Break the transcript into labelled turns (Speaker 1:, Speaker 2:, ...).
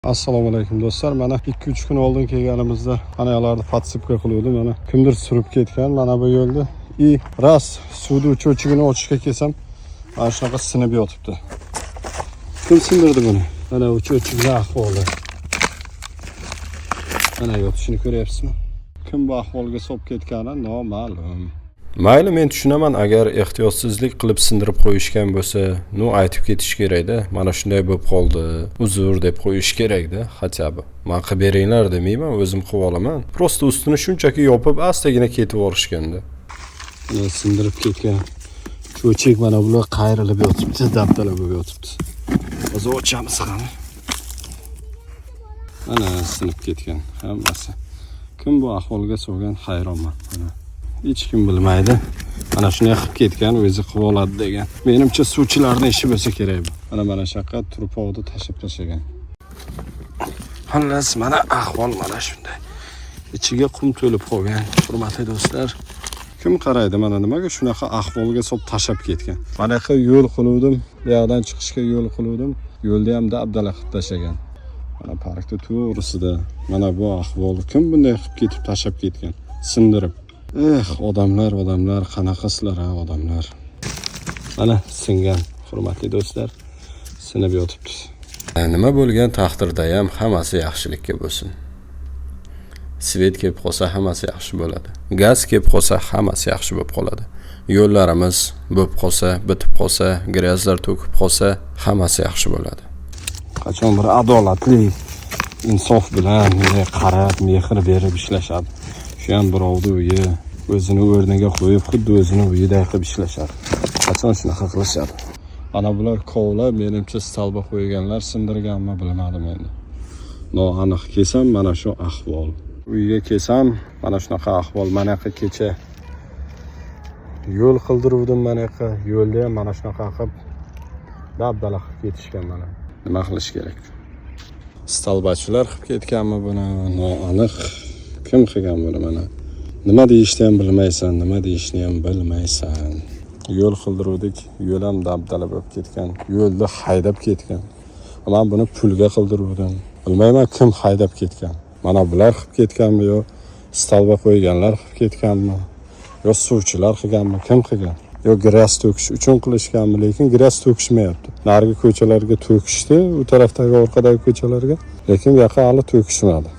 Speaker 1: Assalomu alaykum do'stlar. Mana 2-3 kun oldin kelganimizda anayoqlarda podsipka qiluvdim. Mana kimdir surib ketgan. Mana bu yo'lda ras suvni cho'chigini ochishga kelsam, mana shunaqa sinib yotibdi. Kim sindirdi buni? Mana bu cho'chigini ahvoli. Mana yotishini ko'ryapsizmi? Kim bu ahvolga solib ketgani noma'lum.
Speaker 2: Mayli, men tushunaman, agar ehtiyotsizlik qilib sindirib qo'yishgan bo'lsa, aytib ketish kerak-da. Mana shunday bo'lib qoldi, uzr deb qo'yish kerak-da, xatabi. Men qilib beringlar demayman, o'zim qilib olaman. Prosta ustini shunchaki yopib, astagina ketib yorishganda.
Speaker 1: Sindirib ketgan cho'chik mana bular qayrilib yotibdi, dabdala bo'lib yotibdi. Hozir ochamiz qani. Mana sinib ketgan hammasi. Kim bu ahvolga solgan hayronman. Mana hech kim bilmaydi. Mana shunday qilib ketgan, o'zi qilib oladi degan. Menimcha suvchilarning ishi bo'lsa kerak bu. Mana shaqqa turpoqni tashib tashlagan. Xullas, mana ahvol mana shunday. Ichiga qum to'lib qolgan. Hurmatli do'stlar, kim qaraydi mana nimaga shunaqa ahvolga solib tashab ketgan. Mana yoqqa yo'l qiluvdim, bu yoqdan chiqishga yo'l qiluvdim. Yo'lda ham dabdala qilib tashlagan. Mana parkda to'g'risida mana bu ahvol kim bunday qilib ketib tashab ketgan, sindirib. Odamlar qanaqasizlar ha odamlar. Mana singan, hurmatli do'stlar, sinib yotibdi.
Speaker 2: Nima bo'lgan taqdirda ham hammasi yaxshilikka bo'lsin. Svet kelib qolsa hammasi yaxshi bo'ladi. Gaz kelib qolsa hammasi yaxshi bo'lib qoladi. Yo'llarimiz bo'lib qolsa, bitib qolsa, grezlar to'kib qolsa, hammasi yaxshi bo'ladi.
Speaker 1: Qachon bir adolatli, insof bilan qarab, mehr berib ishlashadi. Shu ham birovni uyi, o'zini o'rniga qo'yib, xuddi o'zini uyida qilib ishlashadi. Qachon shunaqa qilishadi? Ana bular kovlab, menimcha stalba qo'yganlar sindirganmi bilmadim endi. Noaniq kelsam mana shu ahvol. Uyga kelsam mana shunaqa ahvol. Mana yoqqa kecha yo'l qildiruvdim, mana yoqqa yo'lda ham mana shunaqa qilib dabdala qilib ketishgan mana. Nima qilish kerak? Stalbachilar qilib ketganmi buni? Noaniq. Kim qilgan buni mana? Nima deyishni ham bilmaysan, nima deyishni ham bilmaysan. Yo'l qildiruvdik, yo'l ham dabdala bo'lib ketgan. Yo'lda haydab ketgan. Men buni pulga qildiruvdim. Bilmayman kim haydab ketgan. Mana bular qilib ketganmi yo stalba qo'yganlar qilib ketganmi? Yo suvchilar qilganmi? Kim qilgan? Yo gaz to'kish uchun qilishganmi? Lekin gaz to'kishmayapti. Narigi ko'chalarga to'kishdi, u tarafdagi orqadagi ko'chalarga. Lekin bu yoqqa hali to'kishmadi.